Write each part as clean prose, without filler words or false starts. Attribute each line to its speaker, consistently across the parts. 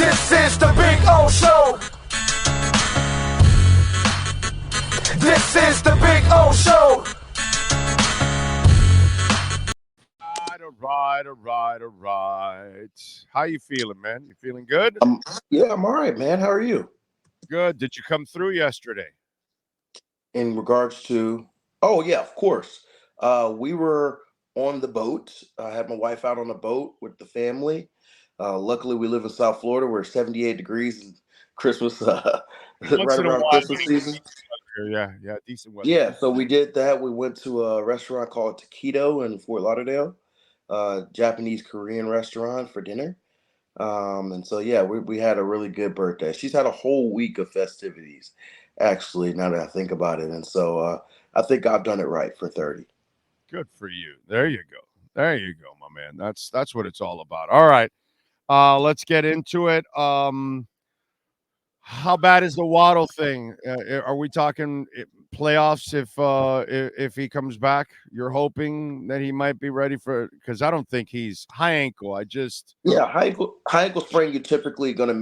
Speaker 1: This is the Big O Show. This is the Big O Show.
Speaker 2: All right. How you feeling, man? You feeling good?
Speaker 3: Yeah, I'm all right, man. How are you?
Speaker 2: Good. Did you come through yesterday?
Speaker 3: In regards to, oh yeah, of course. We were on the boat. I had my wife out on the boat with the family. Luckily, we live in South Florida where it's 78 degrees and Christmas, right around Christmas season.
Speaker 2: Yeah, decent weather.
Speaker 3: Yeah, so we did that. We went to a restaurant called Taquito in Fort Lauderdale, Japanese Korean restaurant for dinner. And so, yeah, we had a really good birthday. She's had a whole week of festivities, actually, now that I think about it. And so I think I've done it right for 30.
Speaker 2: Good for you. There you go, my man. That's what it's all about. All right. Let's get into it. How bad is the Waddle thing? Are we talking playoffs if he comes back? You're hoping that he might be ready for, because I don't think he's high ankle.
Speaker 3: High ankle sprain, you're typically going to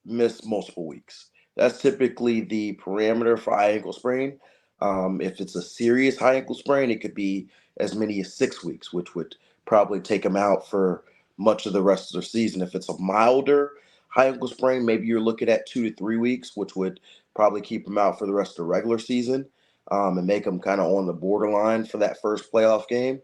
Speaker 3: miss multiple weeks. That's typically the parameter for high ankle sprain. If it's a serious high ankle sprain, it could be as many as 6 weeks, which would probably take him out for much of the rest of the season. If it's a milder high ankle sprain, maybe you're looking at 2 to 3 weeks, which would probably keep him out for the rest of the regular season, and make him kind of on the borderline for that first playoff game.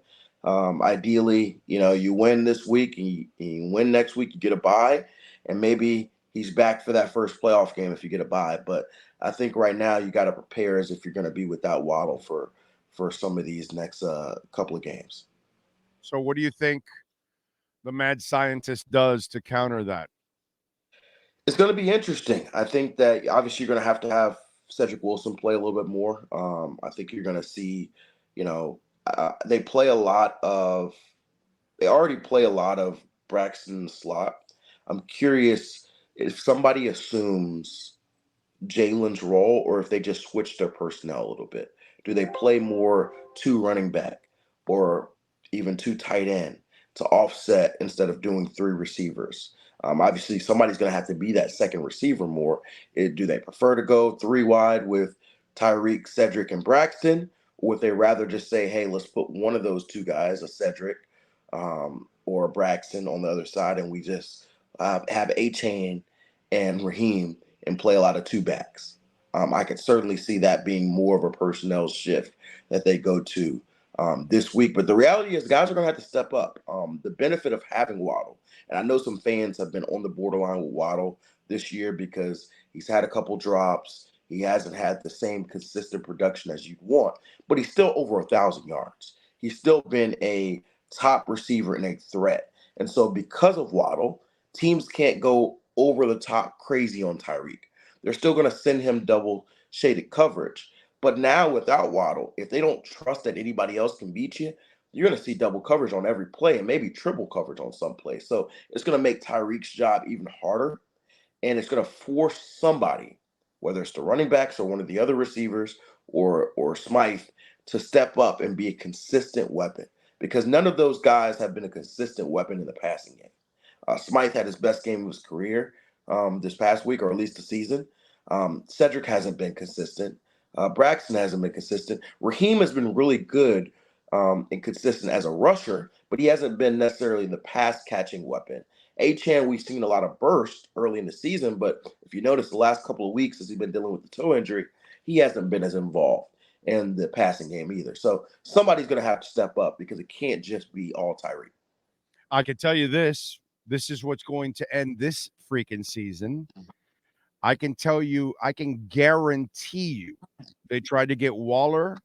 Speaker 3: Ideally, you win this week and you win next week, you get a bye, and maybe he's back for that first playoff game if you get a bye. But I think right now you got to prepare as if you're going to be without Waddle for some of these next couple of games.
Speaker 2: So what do you think the mad scientist does to counter that?
Speaker 3: It's going to be interesting. I think that obviously you're going to have Cedric Wilson play a little bit more. I think you're going to see, they already play a lot of Braxton in the slot. I'm curious if somebody assumes Jaylen's role or if they just switch their personnel a little bit. Do they play more 2 running back or even 2 tight end to offset instead of doing 3 receivers? Obviously, somebody's going to have to be that second receiver more. Do they prefer to go 3 wide with Tyreek, Cedric, and Braxton? Or would they rather just say, hey, let's put one of those 2 guys, a Cedric or a Braxton, on the other side, and we just have A-Chain and Rheaume and play a lot of 2 backs? I could certainly see that being more of a personnel shift that they go to this week. But the reality is guys are going to have to step up. The benefit of having Waddle, and I know some fans have been on the borderline with Waddle this year because he's had a couple drops. He hasn't had the same consistent production as you'd want, but he's still over 1,000 yards. He's still been a top receiver and a threat. And so because of Waddle, teams can't go over the top crazy on Tyreek. They're still going to send him double shaded coverage. But now without Waddle, if they don't trust that anybody else can beat you, you're going to see double coverage on every play and maybe triple coverage on some plays. So it's going to make Tyreek's job even harder, and it's going to force somebody, whether it's the running backs or one of the other receivers or Smythe, to step up and be a consistent weapon, because none of those guys have been a consistent weapon in the passing game. Smythe had his best game of his career this past week, or at least the season. Cedric hasn't been consistent. Braxton hasn't been consistent. Rheaume has been really good and consistent as a rusher, but he hasn't been necessarily the pass-catching weapon. Achane, we've seen a lot of burst early in the season, but if you notice the last couple of weeks as he's been dealing with the toe injury, he hasn't been as involved in the passing game either. So somebody's going to have to step up because it can't just be all Tyreek.
Speaker 2: I can tell you this. This is what's going to end this freaking season. I can guarantee you they tried to get Waller,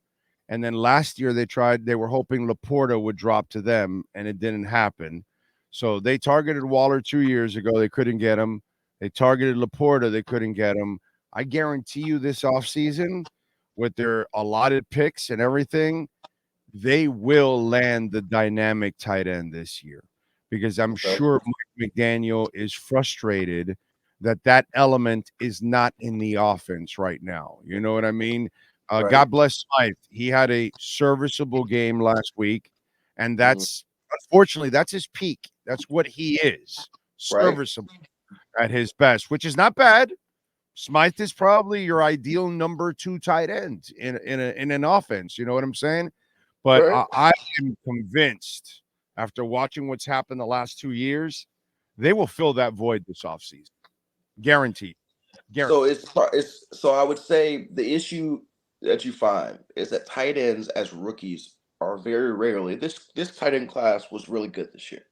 Speaker 2: and then last year they were hoping Laporta would drop to them, and it didn't happen. So they targeted Waller 2 years ago. They couldn't get him. They targeted Laporta. They couldn't get him. I guarantee you this offseason, with their allotted picks and everything, they will land the dynamic tight end this year, because I'm sure Mike McDaniel is frustrated that element is not in the offense right now. You know what I mean? Right. God bless Smythe. He had a serviceable game last week, and unfortunately, that's his peak. That's what he is, serviceable. Right. at his best, which is not bad. Smythe is probably your ideal number 2 tight end in an offense. You know what I'm saying? But
Speaker 3: Right.
Speaker 2: I am convinced after watching what's happened the last 2 years, they will fill that void this offseason. Guaranteed.
Speaker 3: So so I would say the issue that you find is that tight ends as rookies are very rarely. This tight end class was really good this year.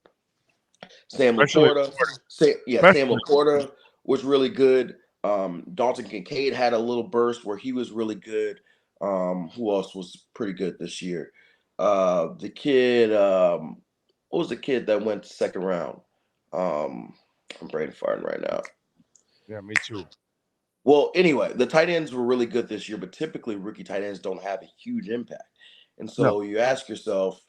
Speaker 3: Sam
Speaker 2: Especially
Speaker 3: Laporta, Sam
Speaker 2: especially
Speaker 3: Laporta was really good. Dalton Kincaid had a little burst where he was really good. Who else was pretty good this year? The kid, what was the kid that went second round? I'm brain farting right now.
Speaker 2: Yeah, me too.
Speaker 3: Well, anyway, the tight ends were really good this year, but typically rookie tight ends don't have a huge impact. And
Speaker 2: No.
Speaker 3: so you ask yourself,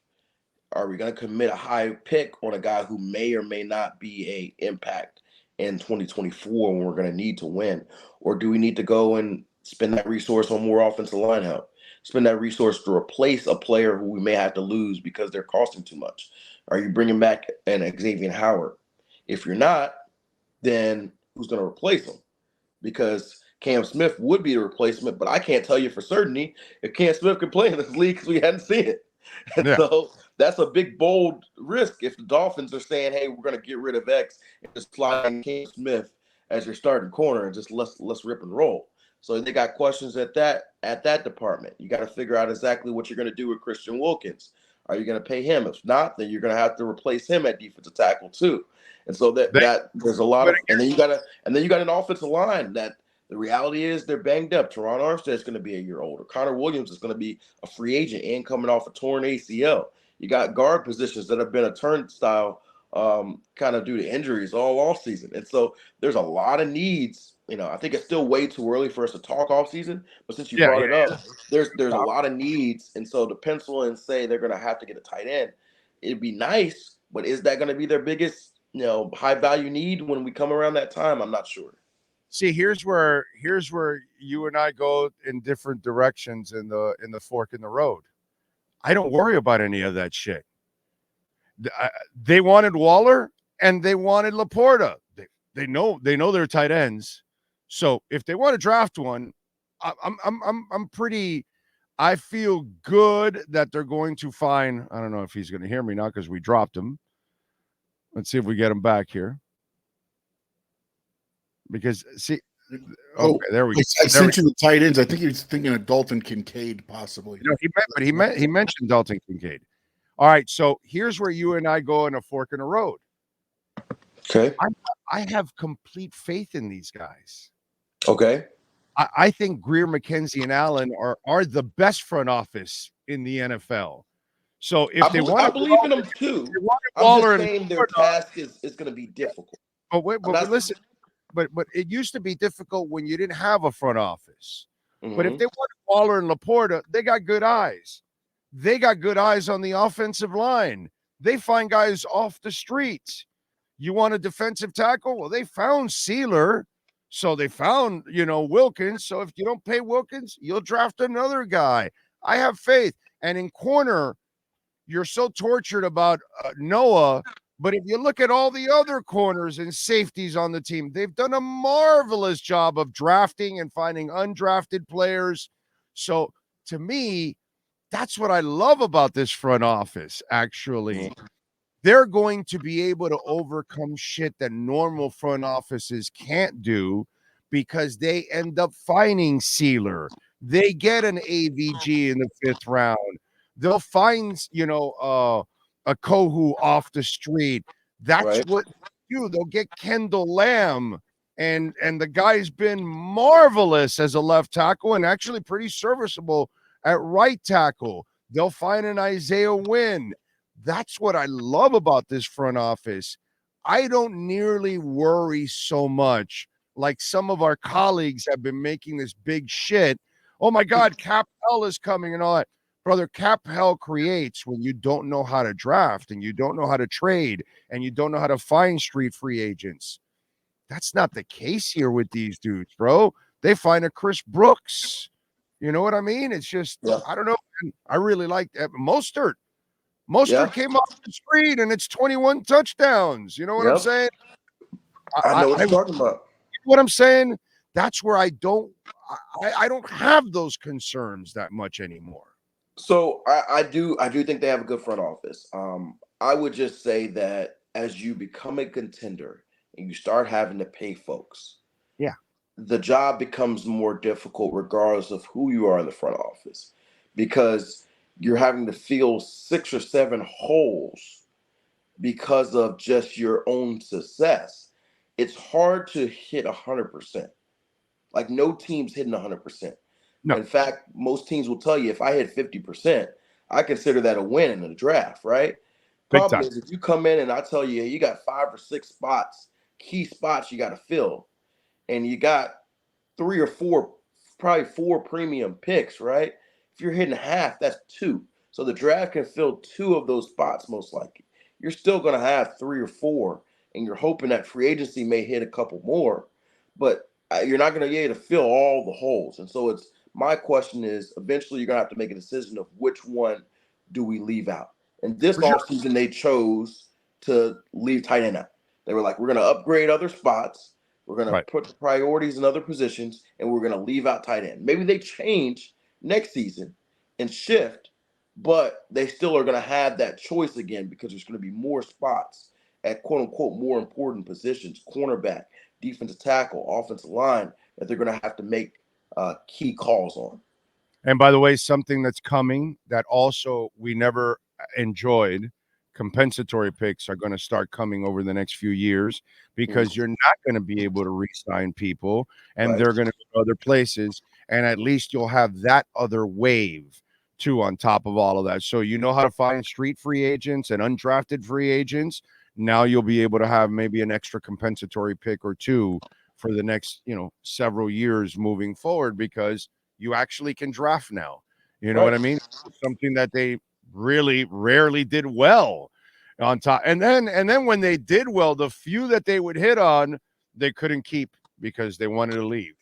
Speaker 3: are we going to commit a high pick on a guy who may or may not be a impact in 2024 when we're going to need to win? Or do we need to go and spend that resource on more offensive line help? Spend that resource to replace a player who we may have to lose because they're costing too much? Are you bringing back an Xavier Howard? If you're not, then who's going to replace him? Because Cam Smith would be the replacement, but I can't tell you for certainty if Cam Smith can play in this league because we hadn't seen it. And
Speaker 2: Yeah.
Speaker 3: so that's a big, bold risk if the Dolphins are saying, hey, we're going to get rid of X and just slide in Cam Smith as your starting corner and just let's rip and roll. So they got questions at that department. You got to figure out exactly what you're going to do with Christian Wilkins. Are you going to pay him? If not, then you're going to have to replace him at defensive tackle too. And so that there's a lot of, and then you got an offensive line that the reality is they're banged up. Teron Armstead is going to be a year older. Connor Williams is going to be a free agent and coming off a torn ACL. You got guard positions that have been a turnstile kind of due to injuries all off season. And so there's a lot of needs. I think it's still way too early for us to talk off season, but since you brought it up, there's a lot of needs. And so to pencil and say they're going to have to get a tight end, it'd be nice, but is that going to be their biggest, high value need when we come around that time? I'm not sure.
Speaker 2: See, here's where you and I go in different directions in the fork in the road. I don't worry about any of that shit. They wanted Waller and they wanted Laporta. They know they're tight ends. So if they want to draft one, I'm pretty. I feel good that they're going to find. I don't know if he's going to hear me now because we dropped him. Let's see if we get him back here. Because okay, there we go.
Speaker 4: I sent you the tight ends. I think he was thinking of Dalton Kincaid, possibly.
Speaker 2: No, he mentioned Dalton Kincaid. All right, so here's where you and I go in a fork in the road.
Speaker 3: Okay.
Speaker 2: I have complete faith in these guys.
Speaker 3: Okay.
Speaker 2: I think Greer, McKenzie, and Allen are the best front office in the NFL. So if they want,
Speaker 3: I believe in them too. I'm just saying their task is going to be difficult.
Speaker 2: But listen. But it used to be difficult when you didn't have a front office. Mm-hmm. But if they want Waller and Laporta, they got good eyes. They got good eyes on the offensive line. They find guys off the streets. You want a defensive tackle? Well, they found Sealer. So they found, Wilkins. So if you don't pay Wilkins, you'll draft another guy. I have faith. And in corner, you're so tortured about Noah. But if you look at all the other corners and safeties on the team, they've done a marvelous job of drafting and finding undrafted players. So to me, that's what I love about this front office, actually. They're going to be able to overcome shit that normal front offices can't do because they end up finding Sealer. They get an AVG in the 5th round. They'll find, a Kohu off the street. That's right. What they do. They'll get Kendall Lamb, and the guy's been marvelous as a left tackle and actually pretty serviceable at right tackle. They'll find an Isaiah Wynn. That's what I love about this front office. I don't nearly worry so much like some of our colleagues have been making this big shit. Oh my God, Cap Hell is coming and all that. Brother, cap hell creates when you don't know how to draft and you don't know how to trade and you don't know how to find street free agents. That's not the case here with these dudes, bro. They find a Chris Brooks. You know what I mean? It's just, I don't know. I really like that. Mostert came off the street and it's 21 touchdowns. You know what I'm saying?
Speaker 3: I know what you're talking about.
Speaker 2: What I'm saying, that's where I don't have those concerns that much anymore.
Speaker 3: So I do think they have a good front office. I would just say that as you become a contender and you start having to pay folks,
Speaker 2: Yeah.
Speaker 3: the job becomes more difficult regardless of who you are in the front office, because you're having to fill 6 or 7 holes because of just your own success. It's hard to hit 100%. Like, no team's hitting 100%.
Speaker 2: No.
Speaker 3: In fact, most teams will tell you, if I hit 50%, I consider that a win in the draft, right?
Speaker 2: Big
Speaker 3: Problem
Speaker 2: time.
Speaker 3: is, if you come in and I tell you, you got 5 or 6 spots, key spots you got to fill, and you got 3 or 4, probably 4 premium picks, right? If you're hitting half, that's 2. So the draft can fill 2 of those spots most likely. You're still going to have 3 or 4, and you're hoping that free agency may hit a couple more, but you're not going to be able to fill all the holes. And so it's my question is, eventually you're going to have to make a decision of which one do we leave out. And this offseason, they chose to leave tight end out. They were like, we're going to upgrade other spots. We're going to put priorities in other positions, and we're going to leave out tight end. Maybe they change next season and shift, but they still are going to have that choice again because there's going to be more spots at quote-unquote more important positions, cornerback, defensive tackle, offensive line, that they're going to have to make key calls on.
Speaker 2: And by the way, something that's coming that also we never enjoyed, compensatory picks are going to start coming over the next few years because you're not going to be able to re-sign people, and they're going to go other places, and at least you'll have that other wave too on top of all of that. So you know how to find street free agents and undrafted free agents. Now you'll be able to have maybe an extra compensatory pick or two for the next, several years moving forward, because you actually can draft now. You know what I mean? Something that they really rarely did well on top. And then when they did well, the few that they would hit on, they couldn't keep because they wanted to leave.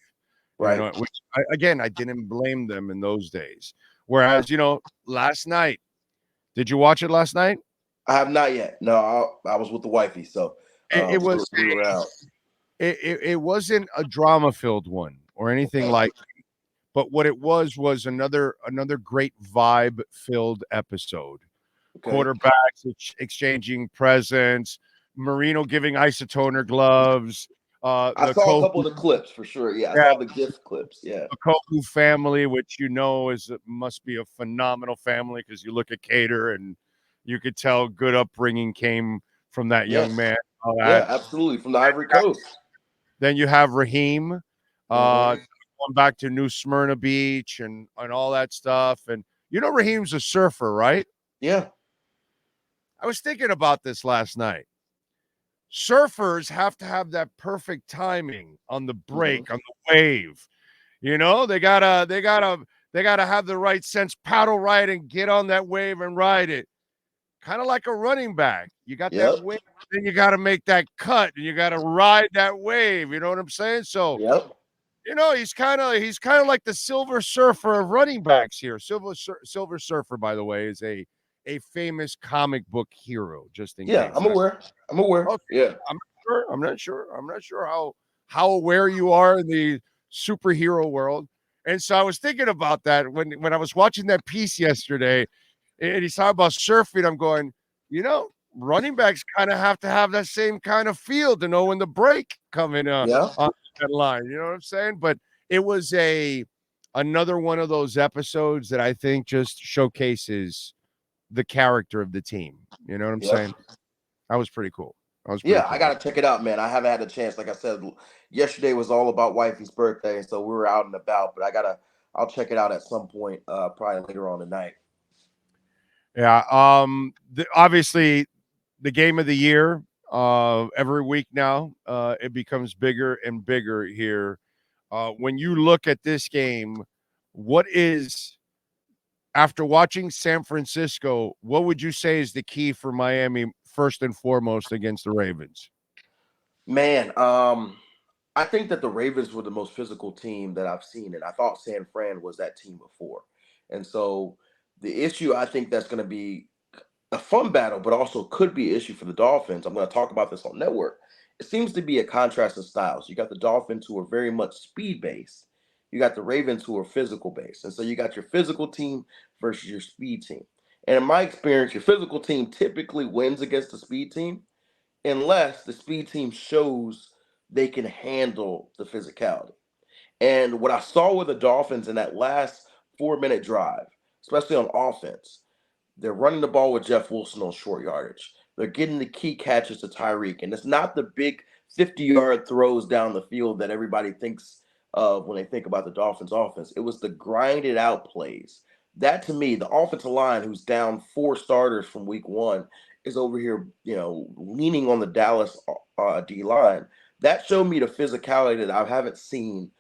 Speaker 3: Right.
Speaker 2: Which I didn't blame them in those days. Whereas, last night, did you watch it last night?
Speaker 3: I have not yet. No, I was with the wifey, so
Speaker 2: It was
Speaker 3: we were out.
Speaker 2: It wasn't a drama-filled one or anything like that. But what it was another great vibe-filled episode. Quarterbacks exchanging presents, Marino giving isotoner gloves.
Speaker 3: I saw a couple of the clips for sure. Yeah, I saw the gift clips. Yeah,
Speaker 2: the Koku family, which must be a phenomenal family because you look at Cater and you could tell good upbringing came from that young man.
Speaker 3: Yeah, absolutely, from the Ivory Coast.
Speaker 2: Then you have Rheaume, going back to New Smyrna Beach and all that stuff. And Rheaume's a surfer, right?
Speaker 3: Yeah.
Speaker 2: I was thinking about this last night. Surfers have to have that perfect timing on the break, on the wave. They gotta have the right sense, paddle right and get on that wave and ride it. Kind of like a running back. You got that wave, then you got to make that cut and you got to ride that wave. You know what I'm saying? So, he's kind of like the Silver Surfer of running backs here. Silver Surfer, by the way, is a famous comic book hero. Just in case.
Speaker 3: I'm aware.
Speaker 2: Okay.
Speaker 3: Yeah,
Speaker 2: I'm not sure how aware you are in the superhero world. And so I was thinking about that when I was watching that piece yesterday. And he's talking about surfing. I'm going, running backs kind of have to have that same kind of feel to know when the break coming on that line. You know what I'm saying? But it was another one of those episodes that I think just showcases the character of the team. You know what I'm saying? That was pretty cool.
Speaker 3: I gotta check it out, man. I haven't had a chance. Like I said, yesterday was all about wifey's birthday, so we were out and about. But I'll check it out at some point, probably later on tonight.
Speaker 2: Yeah. Obviously, the game of the year. Every week now, it becomes bigger and bigger here. When you look at this game, what is, after watching San Francisco, what would you say is the key for Miami first and foremost against the Ravens?
Speaker 3: Man, I think that the Ravens were the most physical team that I've seen, and I thought San Fran was that team before. And so the issue, I think that's going to be a fun battle, but also could be an issue for the Dolphins. I'm going to talk about this on Network, it seems to be a contrast of styles. You got the Dolphins who are very much speed based. You got the Ravens who are physical based. And so you got your physical team versus your speed team. And in my experience, your physical team typically wins against the speed team unless the speed team shows they can handle the physicality. And what I saw with the Dolphins in that last 4-minute drive, especially on offense, they're running the ball with Jeff Wilson on short yardage. They're getting the key catches to Tyreek. And it's not the big 50-yard throws down the field that everybody thinks of when they think about the Dolphins offense. It was the grinded out plays. That to me, the offensive line, who's down 4 starters from week 1, is over here, leaning on the Dallas D line. That showed me the physicality that I haven't seen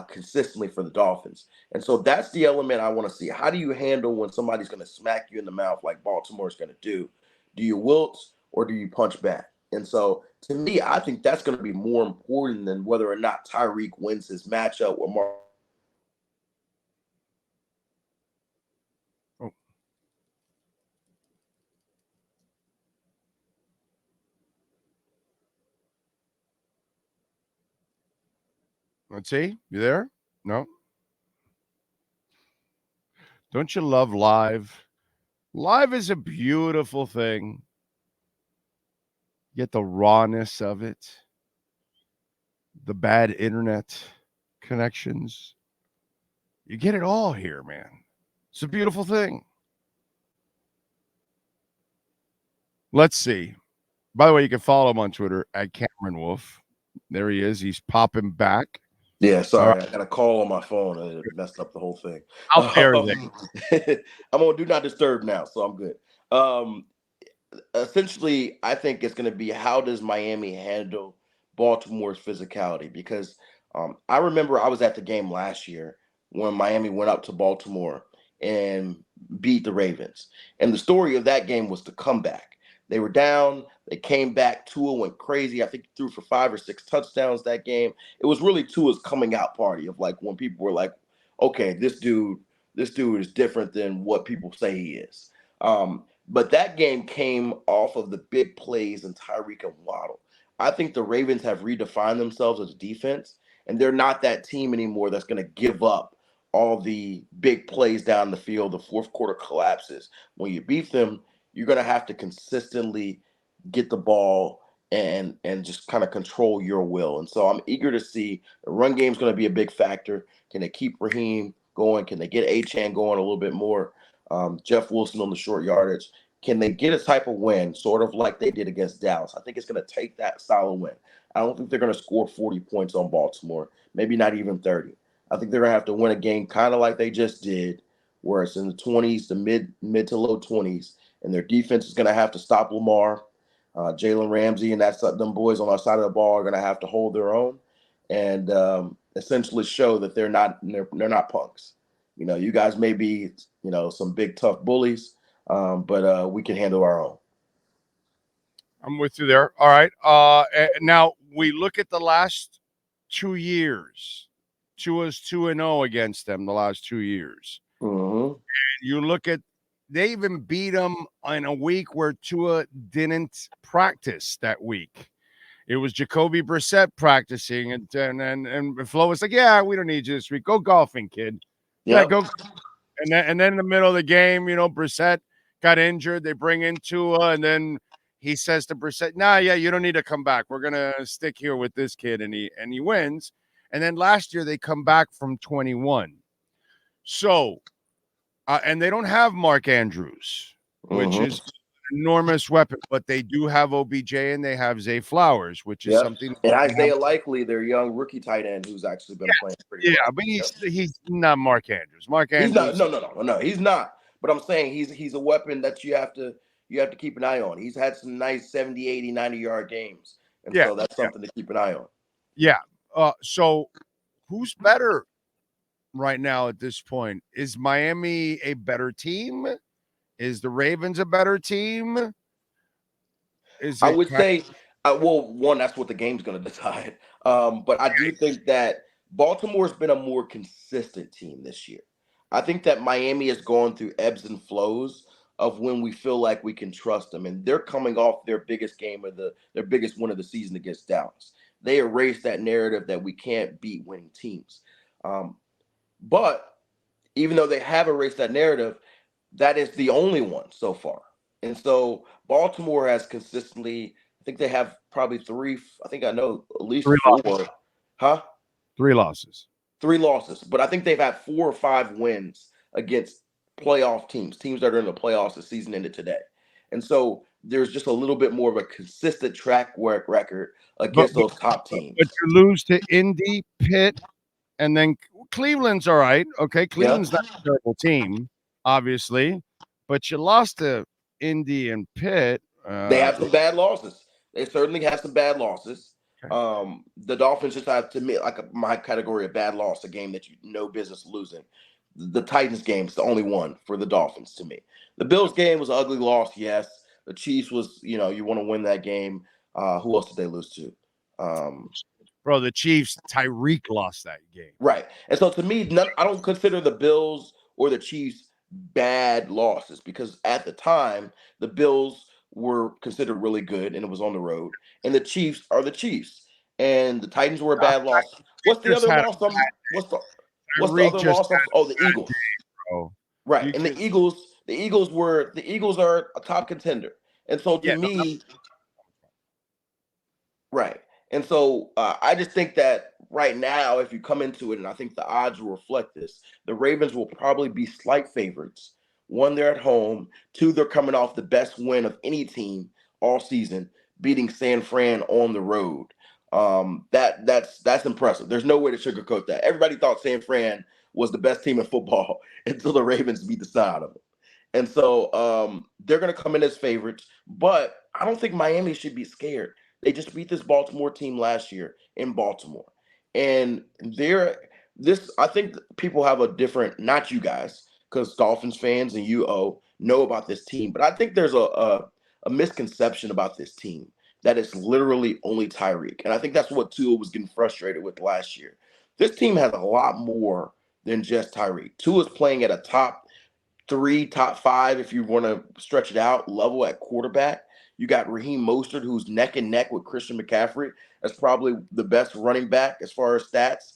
Speaker 3: consistently for the Dolphins. And so that's the element I want to see. How do you handle when somebody's going to smack you in the mouth like Baltimore is going to do? Do you wilt or do you punch back? And so to me, I think that's going to be more important than whether or not Tyreek wins his matchup with Mark.
Speaker 2: Let's see. You there? No. Don't you love live? Live is a beautiful thing. Get the rawness of it, the bad internet connections. You get it all here, man. It's a beautiful thing. Let's see. By the way, you can follow him on Twitter at Cameron Wolfe. There he is. He's popping back.
Speaker 3: Yeah, sorry, I got a call on my phone and it messed up the whole thing.
Speaker 2: How dare they?
Speaker 3: I'm on Do Not Disturb now, so I'm good. Essentially, I think it's going to be how does Miami handle Baltimore's physicality? Because I remember I was at the game last year when Miami went up to Baltimore and beat the Ravens. And the story of that game was the comeback. They were down. They came back. Tua went crazy. I think he threw for 5 or 6 touchdowns that game. It was really Tua's coming out party of like when people were like, okay, this dude is different than what people say he is. But that game came off of the big plays in Tyreek and Waddle. I think the Ravens have redefined themselves as a defense, and they're not that team anymore that's going to give up all the big plays down the field, the fourth quarter collapses. When you beat them, you're going to have to consistently get the ball and just kind of control your will. And so I'm eager to see the run game is going to be a big factor. Can they keep Raheem going? Can they get Achane going a little bit more? Jeff Wilson on the short yardage. Can they get a type of win, sort of like they did against Dallas? I think it's going to take that style of win. I don't think they're going to score 40 points on Baltimore, maybe not even 30. I think they're going to have to win a game kind of like they just did, where it's in the 20s, the mid to low 20s, and their defense is going to have to stop Lamar. Jalen Ramsey and them boys on our side of the ball are going to have to hold their own and essentially show that they're not punks. You guys may be, some big tough bullies, but we can handle our own.
Speaker 2: I'm with you there. All right. Now we look at the last 2 years. Tua's 2-0 against them the last 2 years.
Speaker 3: Mm-hmm.
Speaker 2: And you look at, they even beat them in a week where Tua didn't practice that week. It was Jacoby Brissett practicing, and Flo was like, "Yeah, we don't need you this week. Go golfing, kid.
Speaker 3: Yep.
Speaker 2: Yeah, go." And then in the middle of the game, Brissett got injured. They bring in Tua, and then he says to Brissett, "Nah, yeah, you don't need to come back. We're gonna stick here with this kid," and he wins. And then last year they come back from 21. So, and they don't have Mark Andrews, which is an enormous weapon, but they do have OBJ and they have Zay Flowers, which is something.
Speaker 3: And Isaiah Likely, their young rookie tight end, who's actually been playing pretty well.
Speaker 2: Yeah, but he's not Mark Andrews. Mark Andrews.
Speaker 3: He's not. No, he's not. But I'm saying he's a weapon that you have to keep an eye on. He's had some nice 70, 80, 90-yard games. And so that's something to keep an eye on.
Speaker 2: Yeah. So who's better right now at this point? Is Miami a better team? Is the Ravens a better team?
Speaker 3: I would say, one, that's what the game's going to decide. But I do think that Baltimore's been a more consistent team this year. I think that Miami has gone through ebbs and flows of when we feel like we can trust them. And they're coming off their biggest game of their biggest win of the season against Dallas. They erased that narrative that we can't beat winning teams. But even though they have erased that narrative, that is the only one so far. And so Baltimore has consistently, I think they have probably three, I think I know at least
Speaker 2: Three
Speaker 3: four.
Speaker 2: losses.
Speaker 3: Huh?
Speaker 2: 3 losses.
Speaker 3: 3 losses. But I think they've had 4 or 5 wins against playoff teams that are in the playoffs. The season ended today. And so there's just a little bit more of a consistent track record against those top teams.
Speaker 2: But you lose to Indy, Pitt, and then Cleveland's all right. Okay, Cleveland's not a terrible team, obviously, but you lost to Indy and Pitt.
Speaker 3: They have some bad losses. They certainly have some bad losses.
Speaker 2: Okay.
Speaker 3: The Dolphins just have, to me, like my category of bad loss, a game that you no business losing. The Titans game is the only one for the Dolphins to me. The Bills game was an ugly loss, yes. The Chiefs was, you want to win that game. Who else did they lose to?
Speaker 2: Bro, the Chiefs, Tyreek lost that game.
Speaker 3: Right. And so to me, I don't consider the Bills or the Chiefs bad losses, because at the time, the Bills were considered really good and it was on the road. And the Chiefs are the Chiefs. And the Titans were a bad loss. What's the other loss? What's the other loss? Oh, the Eagles.
Speaker 2: Bro.
Speaker 3: Right. And the Eagles are a top contender. And so to me, right. And so I just think that right now, if you come into it, and I think the odds will reflect this, the Ravens will probably be slight favorites. 1, they're at home. 2, they're coming off the best win of any team all season, beating San Fran on the road. That's impressive. There's no way to sugarcoat that. Everybody thought San Fran was the best team in football until the Ravens beat the side of them. And so they're going to come in as favorites, but I don't think Miami should be scared. They just beat this Baltimore team last year in Baltimore. And I think people have a different, not you guys, because Dolphins fans and you know about this team, but I think there's a misconception about this team that it's literally only Tyreek. And I think that's what Tua was getting frustrated with last year. This team has a lot more than just Tyreek. Tua's playing at a top 3, top 5, if you want to stretch it out, level at quarterback. You got Raheem Mostert, who's neck and neck with Christian McCaffrey. That's probably the best running back as far as stats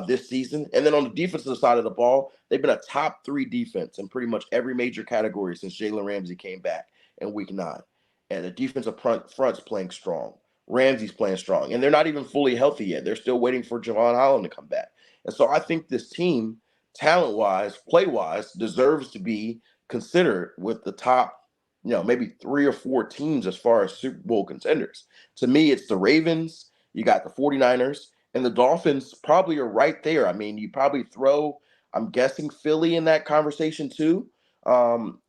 Speaker 3: this season. And then on the defensive side of the ball, they've been a top 3 defense in pretty much every major category since Jalen Ramsey came back in week 9. And the defensive front's playing strong. Ramsey's playing strong. And they're not even fully healthy yet. They're still waiting for Javon Holland to come back. And so I think this team, talent-wise, play-wise, deserves to be considered with the top, maybe 3 or 4 teams as far as Super Bowl contenders. To me, it's the Ravens, you got the 49ers, and the Dolphins probably are right there. I mean, you probably throw, I'm guessing, Philly in that conversation too.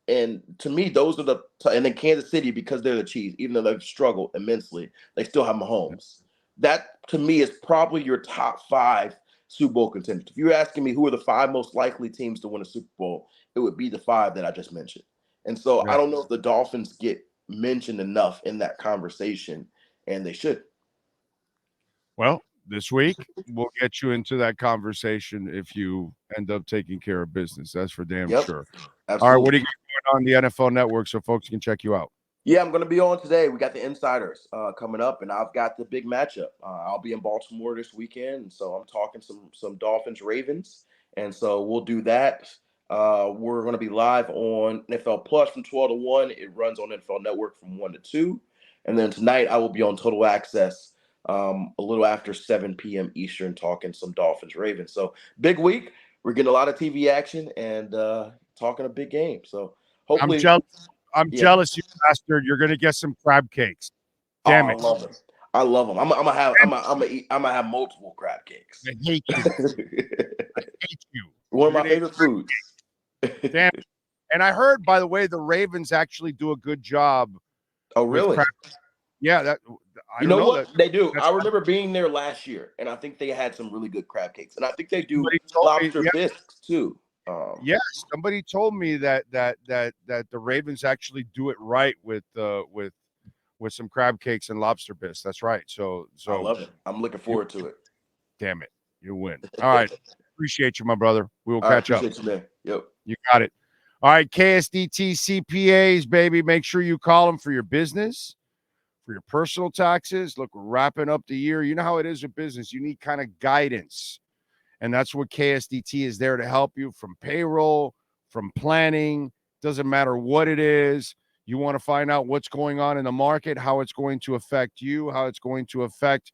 Speaker 3: And to me, those are and then Kansas City, because they're the Chiefs, even though they've struggled immensely, they still have Mahomes. That, to me, is probably your top 5 Super Bowl contenders. If you're asking me who are the 5 most likely teams to win a Super Bowl, it would be the 5 that I just mentioned. And so I don't know if the Dolphins get mentioned enough in that conversation, and they should.
Speaker 2: Well, this week we'll get you into that conversation if you end up taking care of business. That's for damn sure.
Speaker 3: Absolutely.
Speaker 2: All right, what are you doing on the NFL Network so folks can check you out?
Speaker 3: Yeah, I'm going to be on today. We got the Insiders coming up, and I've got the big matchup. I'll be in Baltimore this weekend, and so I'm talking some Dolphins Ravens, and so we'll do that. We're going to be live on NFL Plus from 12 to 1. It runs on NFL Network from 1 to 2. And then tonight I will be on Total Access a little after 7 p.m. Eastern talking some Dolphins Ravens. So big week. We're getting a lot of TV action and talking a big game. So hopefully
Speaker 2: I'm jealous, you bastard. You're going to get some crab cakes. Damn it.
Speaker 3: I love them. I'm gonna have multiple crab cakes.
Speaker 2: I hate you. I hate you.
Speaker 3: One of my favorite foods.
Speaker 2: Damn. And I heard, by the way, the Ravens actually do a good job.
Speaker 3: Oh, really?
Speaker 2: Yeah.
Speaker 3: You know what? They do. I remember being there last year, and I think they had some really good crab cakes. And I think they do lobster bisques too.
Speaker 2: Yes, somebody told me that the Ravens actually do it right with some crab cakes and lobster bisques. That's right. So
Speaker 3: I love it. I'm looking forward to it.
Speaker 2: Damn it, you win. All right, appreciate you, my brother. We will catch up.
Speaker 3: You, man. Yep.
Speaker 2: You got it. All right, KSDT CPAs, baby. Make sure you call them for your business, for your personal taxes. Look, we're wrapping up the year. You know how it is with business. You need kind of guidance. And that's what KSDT is there to help you, from payroll, from planning. Doesn't matter what it is. You want to find out what's going on in the market, how it's going to affect you, how it's going to affect,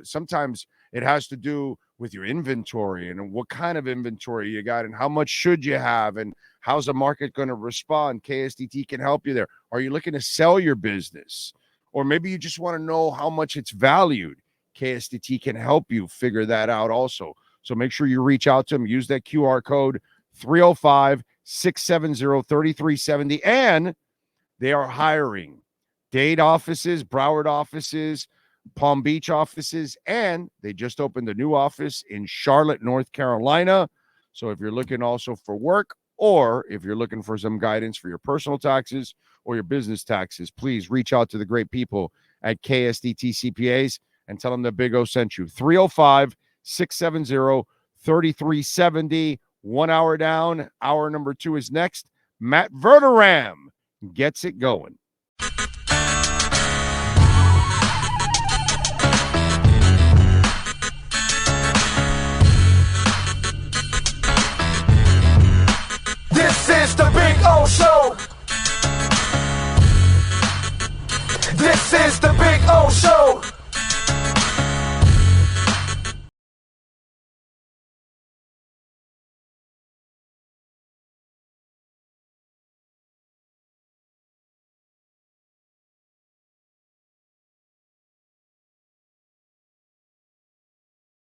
Speaker 2: sometimes it has to do with your inventory and what kind of inventory you got and how much should you have and how's the market going to respond. KSDT can help you there. Are you looking to sell your business? Or maybe you just want to know how much it's valued. KSDT can help you figure that out also. So make sure you reach out to them. Use that QR code 305-670-3370. And they are hiring Dade offices, Broward offices, Palm Beach offices, and they just opened a new office in Charlotte, North Carolina. So if you're looking also for work, or if you're looking for some guidance for your personal taxes or your business taxes, please reach out to the great people at KSDT CPAs and tell them that Big O sent you. 305-670-3370. 1 hour down. Hour number 2 is next. Matt Verderam gets it going.